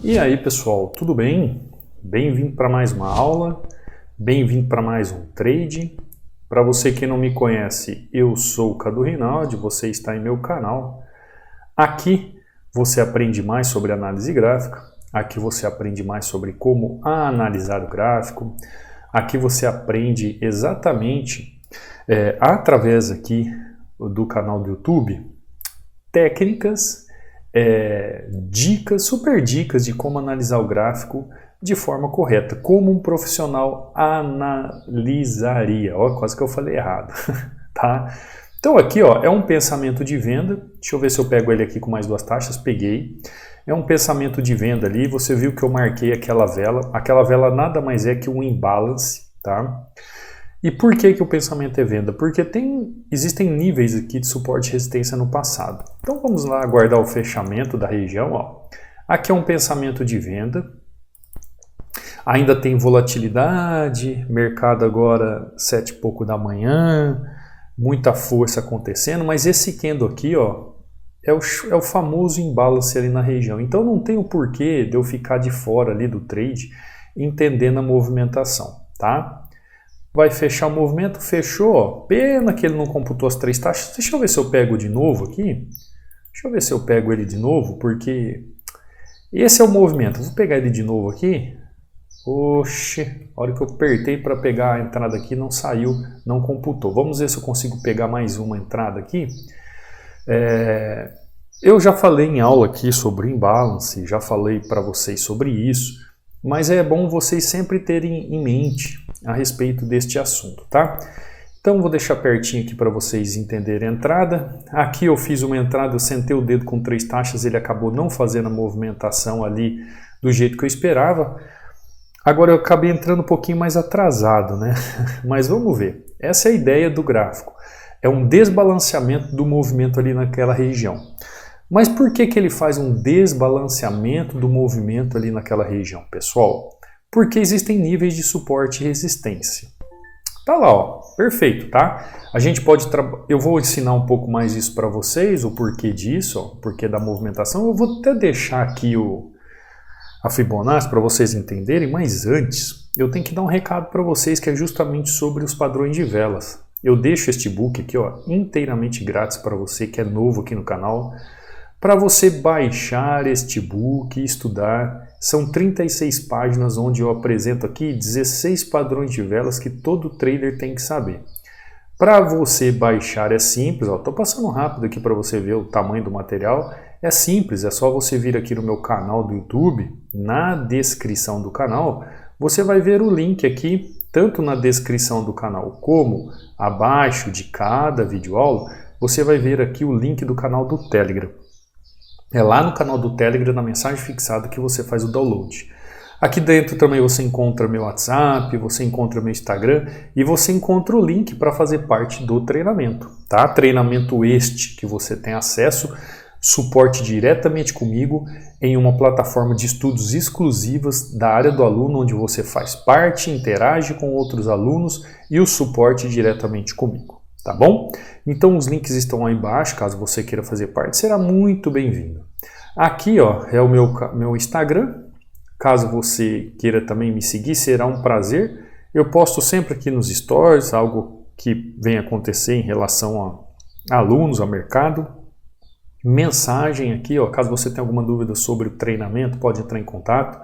E aí pessoal, tudo bem? Bem-vindo para mais uma aula, bem-vindo para mais um trade. Para você que não me conhece, eu sou o Cadu Rinaldi, você está em meu canal. Aqui você aprende mais sobre análise gráfica, aqui você aprende mais sobre como analisar o gráfico, aqui você aprende exatamente, através aqui do canal do YouTube, técnicas, dicas, super dicas de como analisar o gráfico de forma correta, como um profissional analisaria. Ó, quase que eu falei errado, tá? Então aqui, ó, é um pensamento de venda. Deixa eu ver se eu pego ele aqui com mais duas taxas. Peguei. É um pensamento de venda ali. Você viu que eu marquei aquela vela. Aquela vela nada mais é que um imbalance, tá? E por que o pensamento é venda? Porque existem níveis aqui de suporte e resistência no passado. Então vamos lá aguardar o fechamento da região. Ó. Aqui é um pensamento de venda. Ainda tem volatilidade, mercado agora 7 e pouco da manhã, muita força acontecendo, mas esse candle aqui, ó, é o famoso imbalance ali na região. Então não tem o porquê de eu ficar de fora ali do trade entendendo a movimentação, tá? Vai fechar o movimento, fechou, ó. Pena que ele não computou as três taxas. Deixa eu ver se eu pego de novo aqui. Deixa eu ver se eu pego ele de novo, porque esse é o movimento. Vou pegar ele de novo aqui. Oxe, a hora que eu apertei para pegar a entrada aqui não saiu, não computou. Vamos ver se eu consigo pegar mais uma entrada aqui. Eu já falei em aula aqui sobre imbalance, já falei para vocês sobre isso, mas é bom vocês sempre terem em mente a respeito deste assunto, tá? Então vou deixar pertinho aqui para vocês entenderem a entrada. Aqui eu fiz uma entrada, eu sentei o dedo com três taxas, ele acabou não fazendo a movimentação ali do jeito que eu esperava. Agora eu acabei entrando um pouquinho mais atrasado, né? Mas vamos ver. Essa é a ideia do gráfico. É um desbalanceamento do movimento ali naquela região. Mas por que ele faz um desbalanceamento do movimento ali naquela região, pessoal? Porque existem níveis de suporte e resistência. Tá lá, ó, perfeito, tá? A gente pode eu vou ensinar um pouco mais isso para vocês, o porquê disso, ó, o porquê da movimentação. Eu vou até deixar aqui a Fibonacci para vocês entenderem, mas antes eu tenho que dar um recado para vocês que é justamente sobre os padrões de velas. Eu deixo este book aqui, ó, inteiramente grátis para você que é novo aqui no canal, para você baixar este book e estudar. São 36 páginas onde eu apresento aqui 16 padrões de velas que todo trader tem que saber. Para você baixar é simples, estou passando rápido aqui para você ver o tamanho do material. É simples, é só você vir aqui no meu canal do YouTube, na descrição do canal, você vai ver o link aqui, tanto na descrição do canal como abaixo de cada videoaula, você vai ver aqui o link do canal do Telegram. É lá no canal do Telegram, na mensagem fixada, que você faz o download. Aqui dentro também você encontra meu WhatsApp, você encontra meu Instagram e você encontra o link para fazer parte do treinamento, tá? Treinamento este que você tem acesso, suporte diretamente comigo em uma plataforma de estudos exclusivas da área do aluno, onde você faz parte, interage com outros alunos e o suporte diretamente comigo, tá bom? Então os links estão aí embaixo, caso você queira fazer parte, será muito bem-vindo. Aqui, ó, é o meu Instagram. Caso você queira também me seguir, será um prazer. Eu posto sempre aqui nos stories, algo que vem acontecer em relação a alunos, ao mercado. Mensagem aqui, ó, caso você tenha alguma dúvida sobre o treinamento, pode entrar em contato.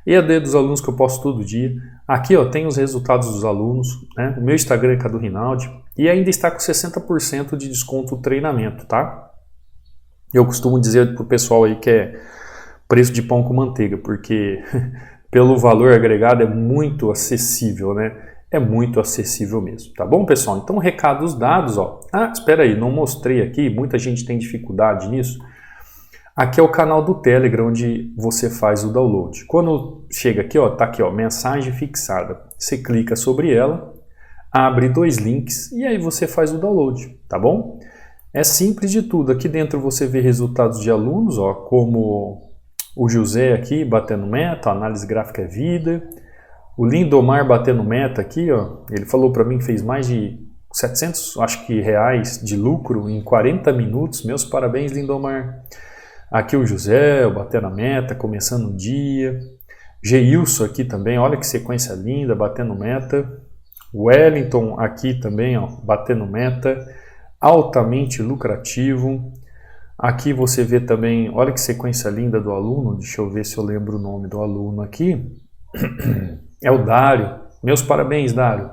EAD dos alunos que eu posto todo dia. Aqui, ó, tem os resultados dos alunos, né? O meu Instagram é Cadu Rinaldi e ainda está com 60% de desconto o treinamento, tá? Eu costumo dizer pro pessoal aí que é preço de pão com manteiga, porque pelo valor agregado é muito acessível, né? É muito acessível mesmo, tá bom, pessoal? Então, recados dados, ó. Ah, espera aí, não mostrei aqui, muita gente tem dificuldade nisso. Aqui é o canal do Telegram, onde você faz o download. Quando chega aqui, ó, tá aqui, ó, mensagem fixada. Você clica sobre ela, abre dois links e aí você faz o download, tá bom? É simples de tudo. Aqui dentro você vê resultados de alunos, ó, como o José aqui batendo meta, análise gráfica é vida. O Lindomar batendo meta aqui, ó, ele falou para mim que fez mais de 700, acho que reais de lucro em 40 minutos. Meus parabéns, Lindomar. Aqui o José, batendo a meta, começando o dia. Geilson aqui também, olha que sequência linda, batendo meta. Wellington aqui também, ó, batendo meta. Altamente lucrativo. Aqui você vê também, olha que sequência linda do aluno. Deixa eu ver se eu lembro o nome do aluno aqui. É o Dário. Meus parabéns, Dário.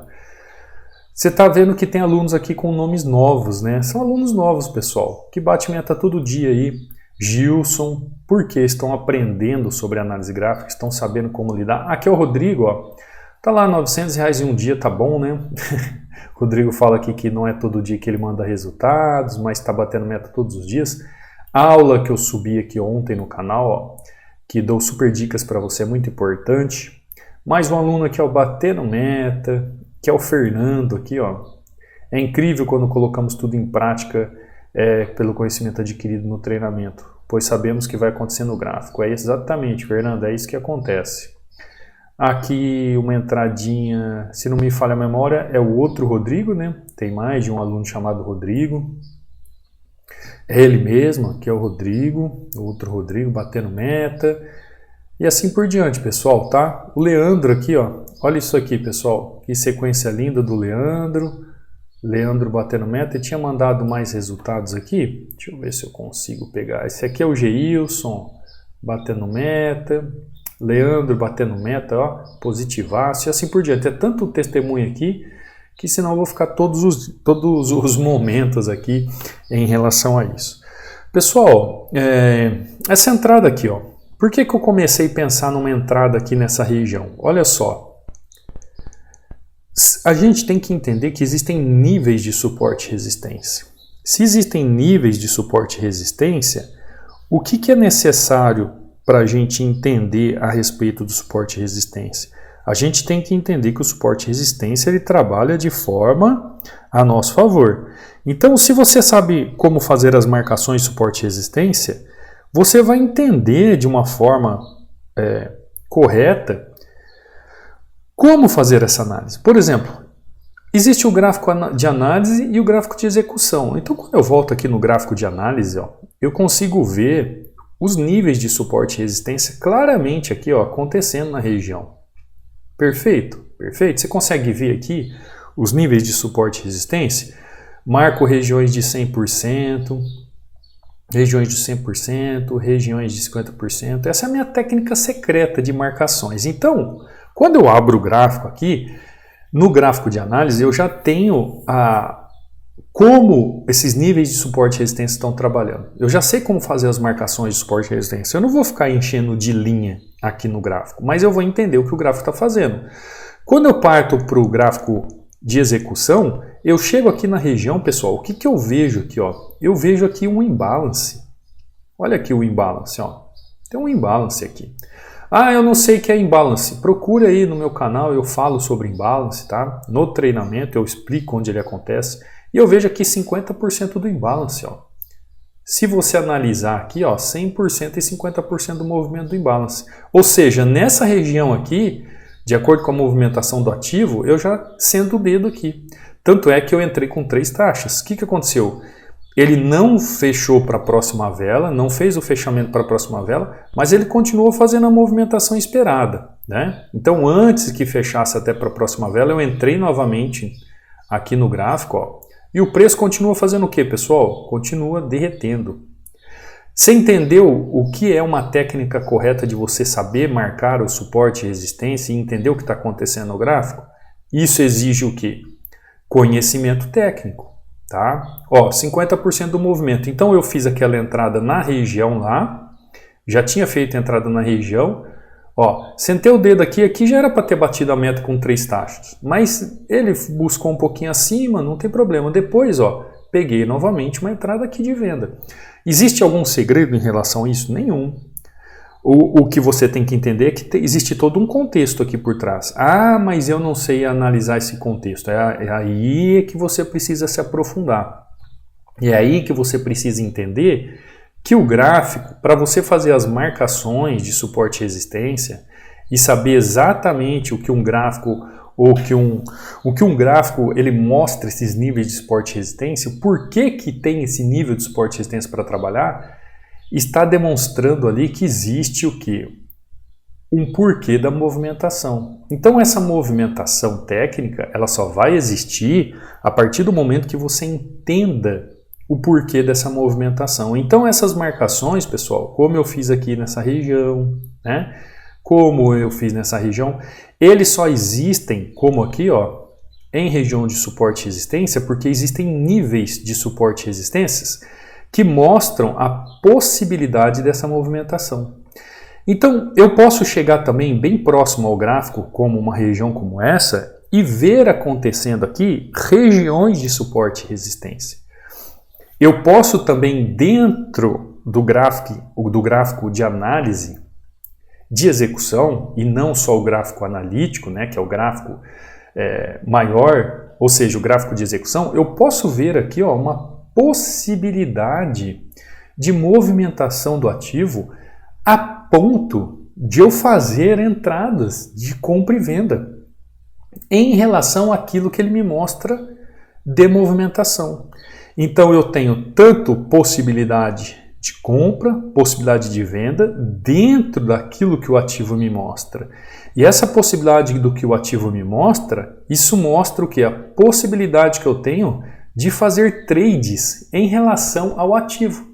Você está vendo que tem alunos aqui com nomes novos, né? São alunos novos, pessoal, que bate meta todo dia aí. Gilson, porque estão aprendendo sobre análise gráfica, estão sabendo como lidar. Aqui é o Rodrigo, ó. Tá lá, R$900 em um dia, tá bom, né? Rodrigo fala aqui que não é todo dia que ele manda resultados, mas está batendo meta todos os dias. Aula que eu subi aqui ontem no canal, ó, que dou super dicas para você, é muito importante. Mais um aluno aqui, ó, batendo meta, que é o Fernando aqui, ó. É incrível quando colocamos tudo em prática pelo conhecimento adquirido no treinamento, pois sabemos que vai acontecer no gráfico. É exatamente, Fernando, é isso que acontece. Aqui uma entradinha, se não me falha a memória, é o outro Rodrigo, né? Tem mais de um aluno chamado Rodrigo. É ele mesmo, aqui é o Rodrigo, o outro Rodrigo batendo meta. E assim por diante, pessoal, tá? O Leandro aqui, ó. Olha isso aqui, pessoal. Que sequência linda do Leandro. Leandro batendo meta. E tinha mandado mais resultados aqui. Deixa eu ver se eu consigo pegar. Esse aqui é o Geilson batendo meta. Leandro batendo meta, ó. Positivaço. E assim por diante. É tanto testemunho aqui que senão eu vou ficar todos os momentos aqui em relação a isso. Pessoal, essa entrada aqui, ó. Por que eu comecei a pensar numa entrada aqui nessa região? Olha só. A gente tem que entender que existem níveis de suporte e resistência. Se existem níveis de suporte e resistência, o que é necessário para a gente entender a respeito do suporte e resistência? A gente tem que entender que o suporte e resistência ele trabalha de forma a nosso favor. Então, se você sabe como fazer as marcações de suporte e resistência, você vai entender de uma forma correta como fazer essa análise. Por exemplo, existe o gráfico de análise e o gráfico de execução. Então, quando eu volto aqui no gráfico de análise, ó, eu consigo ver os níveis de suporte e resistência claramente aqui, ó, acontecendo na região. Perfeito? Perfeito? Você consegue ver aqui os níveis de suporte e resistência? Marco regiões de 100%, regiões de 100%, regiões de 50%. Essa é a minha técnica secreta de marcações. Então, quando eu abro o gráfico aqui, no gráfico de análise, eu já tenho como esses níveis de suporte e resistência estão trabalhando. Eu já sei como fazer as marcações de suporte e resistência. Eu não vou ficar enchendo de linha aqui no gráfico, mas eu vou entender o que o gráfico está fazendo. Quando eu parto para o gráfico de execução, eu chego aqui na região, pessoal, o que eu vejo aqui? Ó? Eu vejo aqui um imbalance. Olha aqui o imbalance. Ó. Tem um imbalance aqui. Ah, eu não sei o que é imbalance. Procura aí no meu canal, eu falo sobre imbalance, tá? No treinamento eu explico onde ele acontece. E eu vejo aqui 50% do imbalance. Ó. Se você analisar aqui, ó, 100% e 50% do movimento do imbalance. Ou seja, nessa região aqui, de acordo com a movimentação do ativo, eu já sento o dedo aqui. Tanto é que eu entrei com 3 taxas. O que aconteceu? Ele não fechou para a próxima vela, não fez o fechamento para a próxima vela, mas ele continuou fazendo a movimentação esperada, né? Então, antes que fechasse até para a próxima vela, eu entrei novamente aqui no gráfico, ó, e o preço continua fazendo o quê, pessoal? Continua derretendo. Você entendeu o que é uma técnica correta de você saber marcar o suporte e resistência e entender o que está acontecendo no gráfico? Isso exige o quê? Conhecimento técnico. Tá? Ó, 50% do movimento. Então eu fiz aquela entrada na região lá, já tinha feito a entrada na região, ó, sentei o dedo aqui já era para ter batido a meta com 3 taxas, mas ele buscou um pouquinho acima, não tem problema. Depois, ó, peguei novamente uma entrada aqui de venda. Existe algum segredo em relação a isso? Nenhum. O que você tem que entender é que existe todo um contexto aqui por trás. Ah, mas eu não sei analisar esse contexto. É aí que você precisa se aprofundar. É aí que você precisa entender que o gráfico, para você fazer as marcações de suporte e resistência e saber exatamente o que um gráfico ele mostra esses níveis de suporte e resistência, por que tem esse nível de suporte e resistência para trabalhar, está demonstrando ali que existe o quê? Um porquê da movimentação. Então essa movimentação técnica, ela só vai existir a partir do momento que você entenda o porquê dessa movimentação. Então essas marcações, pessoal, como eu fiz aqui nessa região, né? Como eu fiz nessa região, eles só existem, como aqui, ó, em região de suporte e resistência, porque existem níveis de suporte e resistências que mostram a possibilidade dessa movimentação. Então, eu posso chegar também bem próximo ao gráfico, como uma região como essa, e ver acontecendo aqui regiões de suporte e resistência. Eu posso também, dentro do gráfico de análise de execução, e não só o gráfico analítico, né, que é o gráfico maior, ou seja, o gráfico de execução, eu posso ver aqui, ó, uma possibilidade de movimentação do ativo a ponto de eu fazer entradas de compra e venda em relação àquilo que ele me mostra de movimentação. Então eu tenho tanto possibilidade de compra, possibilidade de venda dentro daquilo que o ativo me mostra. E essa possibilidade do que o ativo me mostra, isso mostra o que? A possibilidade que eu tenho de fazer trades em relação ao ativo.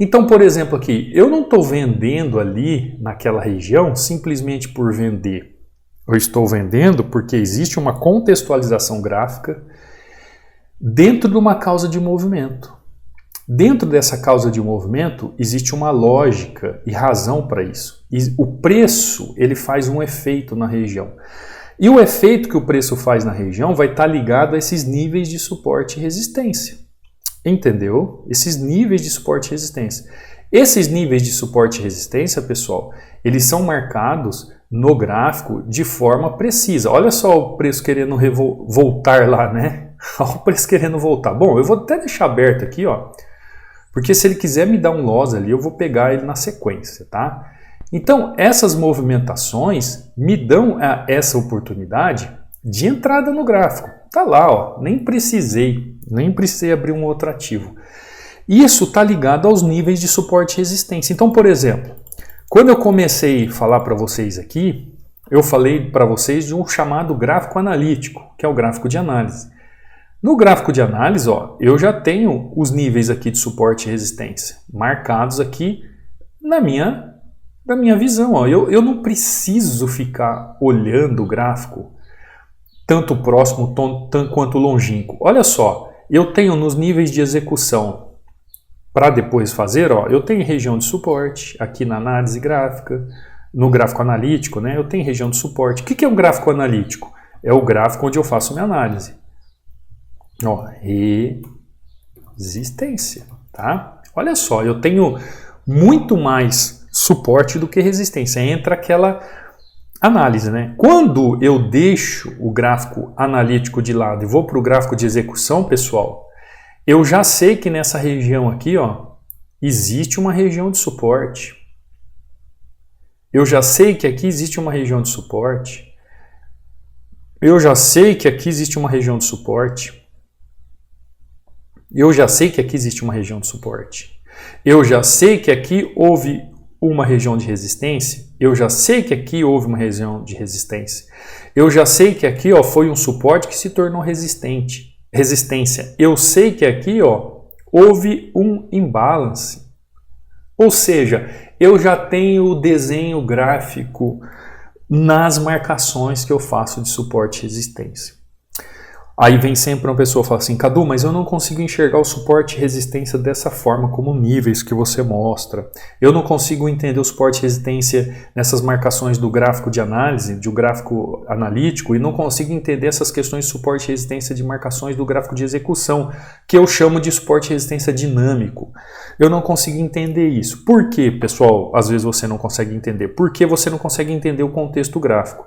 Então, por exemplo, aqui, eu não estou vendendo ali naquela região simplesmente por vender. Eu estou vendendo porque existe uma contextualização gráfica dentro de uma causa de movimento. Dentro dessa causa de movimento existe uma lógica e razão para isso. E o preço, ele faz um efeito na região. E o efeito que o preço faz na região vai estar ligado a esses níveis de suporte e resistência. Entendeu? Esses níveis de suporte e resistência. Esses níveis de suporte e resistência, pessoal, eles são marcados no gráfico de forma precisa. Olha só o preço querendo voltar lá, né? Olha o preço querendo voltar. Bom, eu vou até deixar aberto aqui, ó, porque se ele quiser me dar um loss ali, eu vou pegar ele na sequência, tá? Então, essas movimentações me dão essa oportunidade de entrada no gráfico. Tá lá, ó, nem precisei abrir um outro ativo. Isso está ligado aos níveis de suporte e resistência. Então, por exemplo, quando eu comecei a falar para vocês aqui, eu falei para vocês de um chamado gráfico analítico, que é o gráfico de análise. No gráfico de análise, ó, eu já tenho os níveis aqui de suporte e resistência marcados aqui na minha visão. Ó. Eu não preciso ficar olhando o gráfico tanto próximo quanto longínquo. Olha só, eu tenho nos níveis de execução para depois fazer, ó, eu tenho região de suporte aqui na análise gráfica, no gráfico analítico, né, eu tenho região de suporte. O que é um gráfico analítico? É o gráfico onde eu faço minha análise. Ó, resistência, tá? Olha só, eu tenho muito mais suporte do que resistência. Entra aquela análise, né? Quando eu deixo o gráfico analítico de lado e vou para o gráfico de execução, pessoal, eu já sei que nessa região aqui, ó, existe uma região de suporte. Eu já sei que aqui existe uma região de suporte. Eu já sei que aqui existe uma região de suporte. Eu já sei que aqui existe uma região de suporte. Eu já sei que aqui houve uma região de resistência. Eu já sei que aqui houve uma região de resistência. Eu já sei que aqui, ó, foi um suporte que se tornou resistência. Eu sei que aqui, ó, houve um imbalance. Ou seja, eu já tenho o desenho gráfico nas marcações que eu faço de suporte e resistência. Aí vem sempre uma pessoa e fala assim, Cadu, mas eu não consigo enxergar o suporte e resistência dessa forma, como níveis que você mostra. Eu não consigo entender o suporte e resistência nessas marcações do gráfico de análise, de um gráfico analítico, e não consigo entender essas questões de suporte e resistência de marcações do gráfico de execução, que eu chamo de suporte e resistência dinâmico. Eu não consigo entender isso. Por que, pessoal, às vezes você não consegue entender? Porque você não consegue entender o contexto gráfico.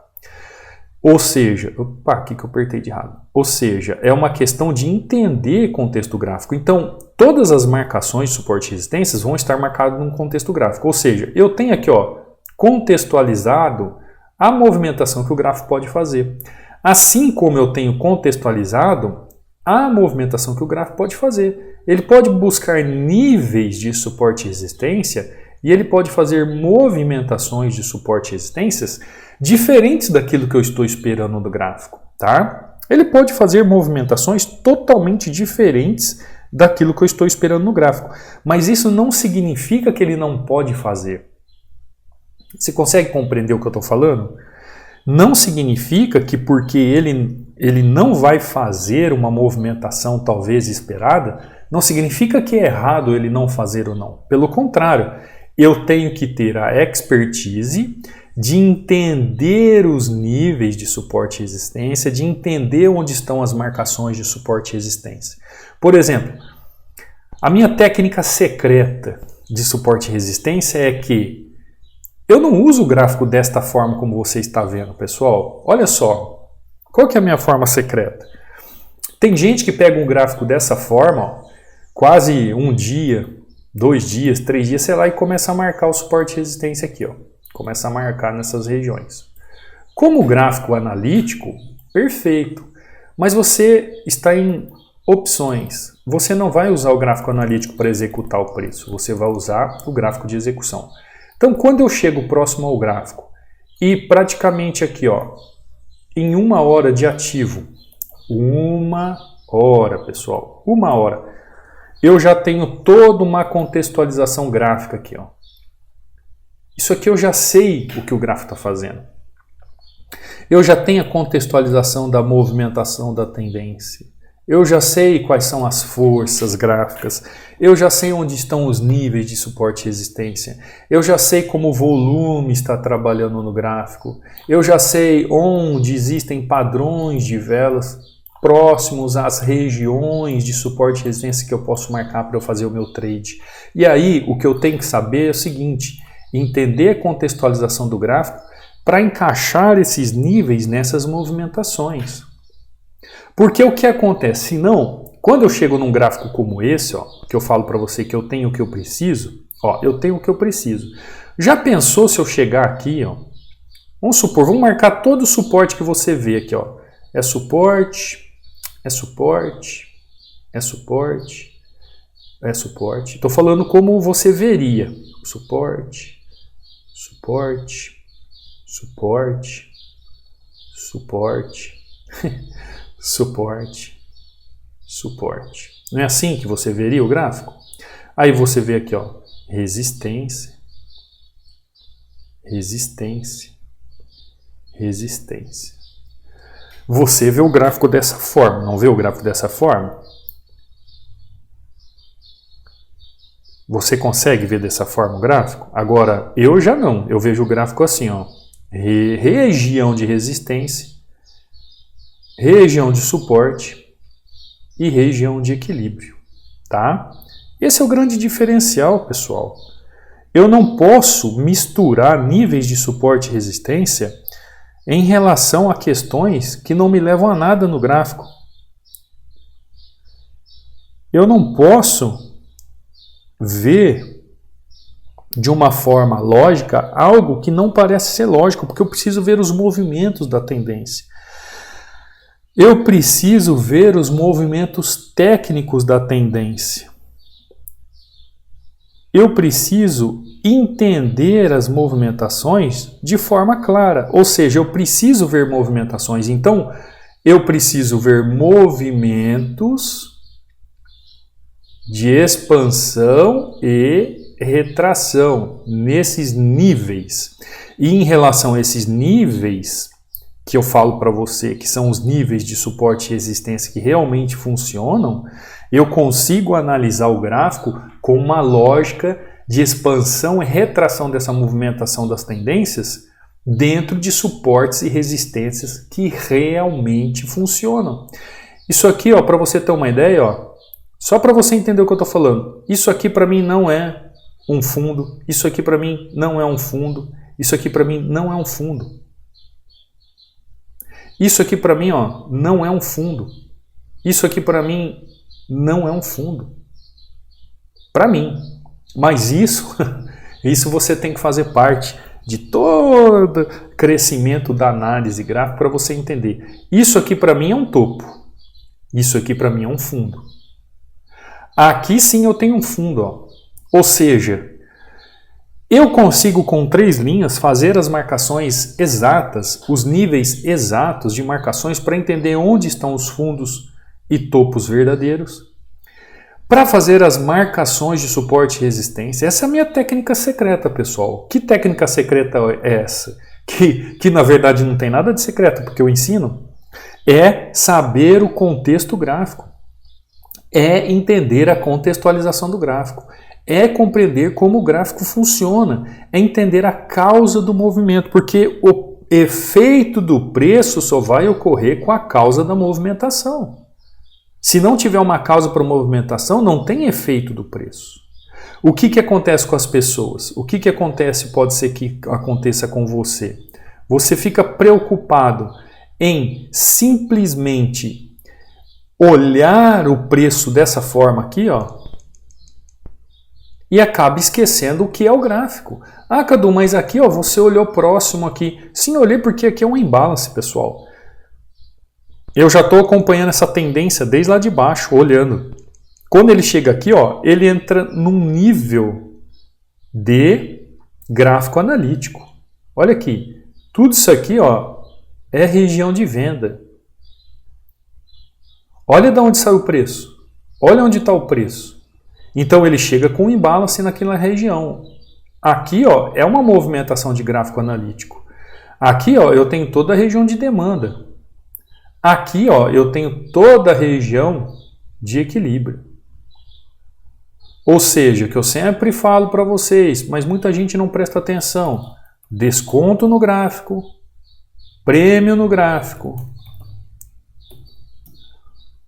Ou seja, opa, o que eu apertei de errado? Ou seja, é uma questão de entender contexto gráfico. Então, todas as marcações de suporte e resistências vão estar marcadas num contexto gráfico. Ou seja, eu tenho aqui, ó, contextualizado a movimentação que o gráfico pode fazer. Assim como eu tenho contextualizado a movimentação que o gráfico pode fazer. Ele pode buscar níveis de suporte e resistência e ele pode fazer movimentações de suporte e resistências diferentes daquilo que eu estou esperando do gráfico, tá? Ele pode fazer movimentações totalmente diferentes daquilo que eu estou esperando no gráfico, mas isso não significa que ele não pode fazer. Você consegue compreender o que eu estou falando? Não significa que porque ele não vai fazer uma movimentação talvez esperada, não significa que é errado ele não fazer ou não. Pelo contrário, eu tenho que ter a expertise de entender os níveis de suporte e resistência, de entender onde estão as marcações de suporte e resistência. Por exemplo, a minha técnica secreta de suporte e resistência é que eu não uso o gráfico desta forma como você está vendo, pessoal. Olha só, qual que é a minha forma secreta? Tem gente que pega um gráfico dessa forma, ó, quase um dia, 2 dias, 3 dias, sei lá, e começa a marcar o suporte e resistência aqui, ó. Começa a marcar nessas regiões. Como gráfico analítico, perfeito. Mas você está em opções. Você não vai usar o gráfico analítico para executar o preço. Você vai usar o gráfico de execução. Então, quando eu chego próximo ao gráfico e praticamente aqui, ó, em 1 hora de ativo, 1 hora, pessoal, 1 hora, eu já tenho toda uma contextualização gráfica aqui, ó. Isso aqui eu já sei o que o gráfico está fazendo. Eu já tenho a contextualização da movimentação da tendência. Eu já sei quais são as forças gráficas. Eu já sei onde estão os níveis de suporte e resistência. Eu já sei como o volume está trabalhando no gráfico. Eu já sei onde existem padrões de velas próximos às regiões de suporte e resistência que eu posso marcar para eu fazer o meu trade. E aí, o que eu tenho que saber é o seguinte: entender a contextualização do gráfico para encaixar esses níveis nessas movimentações. Porque o que acontece? Se não, quando eu chego num gráfico como esse, ó, que eu falo para você que eu tenho o que eu preciso, ó, eu tenho o que eu preciso. Já pensou se eu chegar aqui, ó, vamos supor, vamos marcar todo o suporte que você vê aqui, ó. É suporte, é suporte, é suporte, é suporte. Estou falando como você veria. Suporte, suporte, suporte, suporte, suporte, suporte. Não é assim que você veria o gráfico? Aí você vê aqui, ó, resistência, resistência, resistência. Você vê o gráfico dessa forma, não vê o gráfico dessa forma? Você consegue ver dessa forma o gráfico? Agora, eu já não. Eu vejo o gráfico assim, ó. Região de resistência, região de suporte e região de equilíbrio, tá? Esse é o grande diferencial, pessoal. Eu não posso misturar níveis de suporte e resistência em relação a questões que não me levam a nada no gráfico. Eu não posso ver de uma forma lógica algo que não parece ser lógico, porque eu preciso ver os movimentos da tendência. Eu preciso ver os movimentos técnicos da tendência. Eu preciso entender as movimentações de forma clara, ou seja, eu preciso ver movimentações. Então, eu preciso ver movimentos de expansão e retração nesses níveis. E em relação a esses níveis que eu falo para você, que são os níveis de suporte e resistência que realmente funcionam, eu consigo analisar o gráfico com uma lógica de expansão e retração dessa movimentação das tendências dentro de suportes e resistências que realmente funcionam. Isso aqui, ó, para você ter uma ideia, ó, só para você entender o que eu estou falando, isso aqui para mim não é um fundo, isso aqui para mim não é um fundo, isso aqui para mim não é um fundo. Isso aqui para mim, ó, não é um fundo. Isso aqui para mim não é um fundo. Para mim. Mas isso você tem que fazer parte de todo crescimento da análise gráfica para você entender. Isso aqui para mim é um topo. Isso aqui para mim é um fundo. Aqui sim eu tenho um fundo, ó. Ou seja, eu consigo com 3 linhas fazer as marcações exatas, os níveis exatos de marcações para entender onde estão os fundos e topos verdadeiros. Para fazer as marcações de suporte e resistência, essa é a minha técnica secreta, pessoal. Que técnica secreta é essa? Que na verdade não tem nada de secreto, porque eu ensino. É saber o contexto gráfico. É entender a contextualização do gráfico. É compreender como o gráfico funciona. É entender a causa do movimento, porque o efeito do preço só vai ocorrer com a causa da movimentação. Se não tiver uma causa para a movimentação, não tem efeito do preço. O que acontece com as pessoas? O que acontece, pode ser que aconteça com você? Você fica preocupado em simplesmente olhar o preço dessa forma aqui, ó, e acaba esquecendo o que é o gráfico. Ah, Cadu, mas aqui, ó, você olhou próximo aqui. Sim, olhei porque aqui é um imbalance, pessoal. Eu já estou acompanhando essa tendência desde lá de baixo, olhando. Quando ele chega aqui, ó, ele entra num nível de gráfico analítico. Olha aqui, tudo isso aqui, ó, é região de venda. Olha de onde saiu o preço. Olha onde está o preço. Então ele chega com um imbalance naquela região. Aqui, ó, é uma movimentação de gráfico analítico. Aqui, ó, eu tenho toda a região de demanda. Aqui, ó, eu tenho toda a região de equilíbrio. Ou seja, que eu sempre falo para vocês, mas muita gente não presta atenção. Desconto no gráfico, prêmio no gráfico,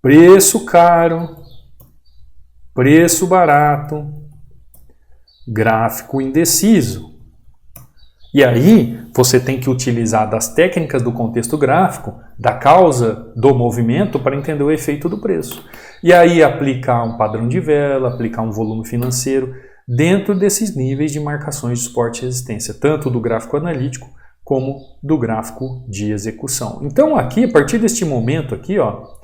preço caro, preço barato, gráfico indeciso. E aí você tem que utilizar das técnicas do contexto gráfico, da causa do movimento, para entender o efeito do preço. E aí aplicar um padrão de vela, aplicar um volume financeiro dentro desses níveis de marcações de suporte e resistência, tanto do gráfico analítico como do gráfico de execução. Então aqui, a partir deste momento aqui, ó,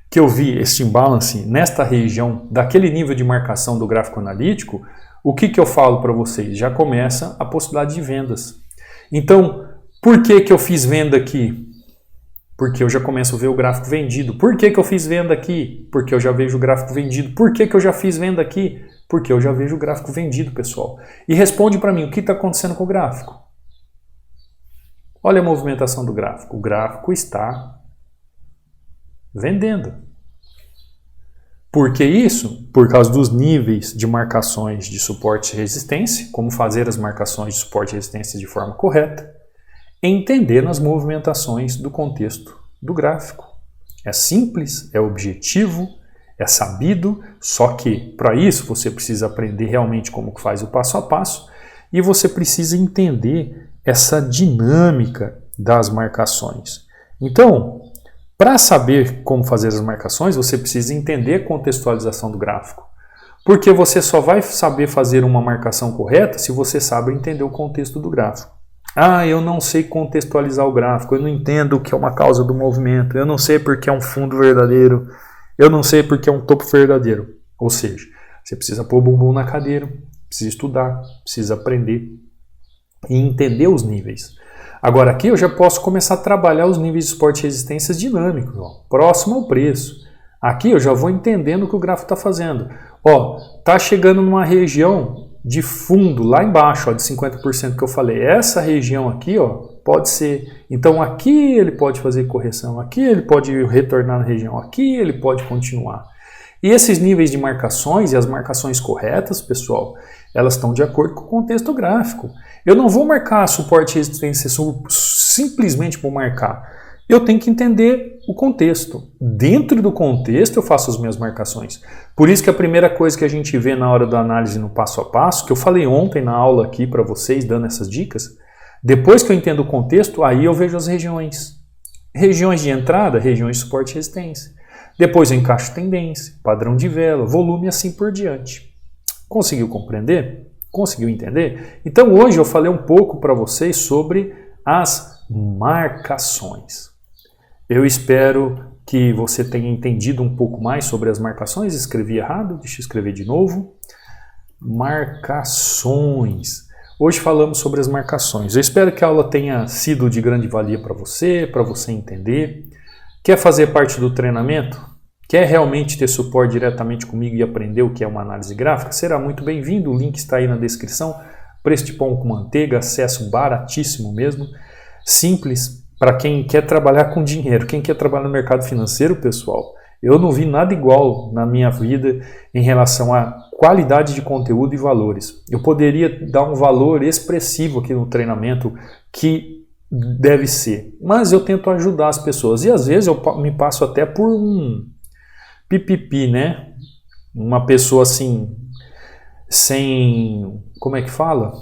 que eu vi este imbalance nesta região, daquele nível de marcação do gráfico analítico, o que eu falo para vocês? Já começa a possibilidade de vendas. Então, por que eu fiz venda aqui? Porque eu já começo a ver o gráfico vendido. Por que eu fiz venda aqui? Porque eu já vejo o gráfico vendido. Por que eu já fiz venda aqui? Porque eu já vejo o gráfico vendido, pessoal. E responde para mim, o que está acontecendo com o gráfico? Olha a movimentação do gráfico. O gráfico está vendendo. Por que isso? Por causa dos níveis de marcações de suporte e resistência, como fazer as marcações de suporte e resistência de forma correta, entendendo as movimentações do contexto do gráfico. É simples, é objetivo, é sabido, só que para isso você precisa aprender realmente como que faz o passo a passo e você precisa entender essa dinâmica das marcações. Então, para saber como fazer as marcações, você precisa entender a contextualização do gráfico. Porque você só vai saber fazer uma marcação correta se você sabe entender o contexto do gráfico. Ah, eu não sei contextualizar o gráfico, eu não entendo o que é uma causa do movimento, eu não sei porque é um fundo verdadeiro, eu não sei porque é um topo verdadeiro. Ou seja, você precisa pôr o bumbum na cadeira, precisa estudar, precisa aprender e entender os níveis. Agora aqui eu já posso começar a trabalhar os níveis de suporte e resistências dinâmicos, ó, próximo ao preço. Aqui eu já vou entendendo o que o gráfico está fazendo. Ó, tá chegando numa região de fundo lá embaixo, ó, de 50% que eu falei. Essa região aqui, ó, pode ser. Então aqui ele pode fazer correção, aqui ele pode retornar na região, aqui ele pode continuar. E esses níveis de marcações e as marcações corretas, pessoal, elas estão de acordo com o contexto gráfico. Eu não vou marcar suporte e resistência simplesmente por marcar. Eu tenho que entender o contexto. Dentro do contexto eu faço as minhas marcações. Por isso que a primeira coisa que a gente vê na hora da análise no passo a passo, que eu falei ontem na aula aqui para vocês, dando essas dicas, depois que eu entendo o contexto, aí eu vejo as regiões. Regiões de entrada, regiões de suporte e resistência. Depois eu encaixo tendência, padrão de vela, volume e assim por diante. Conseguiu compreender? Conseguiu entender? Então hoje eu falei um pouco para vocês sobre as marcações. Eu espero que você tenha entendido um pouco mais sobre as marcações. Escrevi errado, deixa eu escrever de novo. Marcações. Hoje falamos sobre as marcações. Eu espero que a aula tenha sido de grande valia para você entender. Quer fazer parte do treinamento? Quer realmente ter suporte diretamente comigo e aprender o que é uma análise gráfica? Será muito bem-vindo, o link está aí na descrição. Preço de pão com manteiga, acesso baratíssimo mesmo. Simples para quem quer trabalhar com dinheiro. Quem quer trabalhar no mercado financeiro, pessoal, eu não vi nada igual na minha vida em relação a qualidade de conteúdo e valores. Eu poderia dar um valor expressivo aqui no treinamento que deve ser, mas eu tento ajudar as pessoas e às vezes eu me passo até por um pipipi, né? Uma pessoa assim, sem... como é que fala?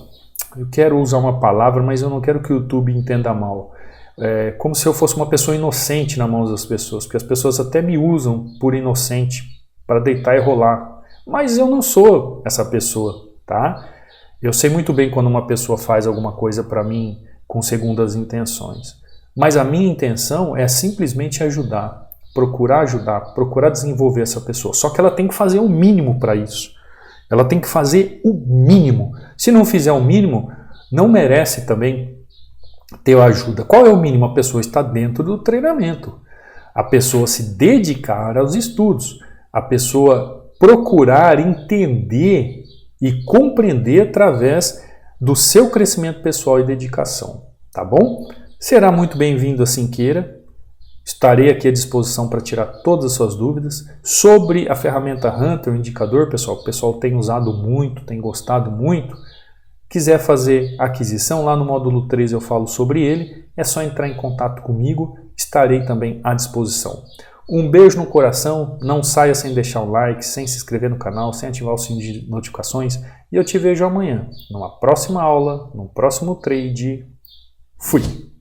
Eu quero usar uma palavra, mas eu não quero que o YouTube entenda mal. É como se eu fosse uma pessoa inocente nas mãos das pessoas, porque as pessoas até me usam por inocente para deitar e rolar. Mas eu não sou essa pessoa, tá? Eu sei muito bem quando uma pessoa faz alguma coisa para mim com segundas intenções. Mas a minha intenção é simplesmente ajudar, procurar desenvolver essa pessoa. Só que ela tem que fazer o mínimo para isso. Ela tem que fazer o mínimo. Se não fizer o mínimo, não merece também ter ajuda. Qual é o mínimo? A pessoa está dentro do treinamento. A pessoa se dedicar aos estudos. A pessoa procurar entender e compreender através do seu crescimento pessoal e dedicação, tá bom? Será muito bem-vindo assim queira. Estarei aqui à disposição para tirar todas as suas dúvidas sobre a ferramenta Hunter, o indicador, pessoal. O pessoal tem usado muito, tem gostado muito. Quiser fazer aquisição, lá no módulo 3 eu falo sobre ele. É só entrar em contato comigo, estarei também à disposição. Um beijo no coração, não saia sem deixar o like, sem se inscrever no canal, sem ativar o sininho de notificações e eu te vejo amanhã, numa próxima aula, num próximo trade. Fui!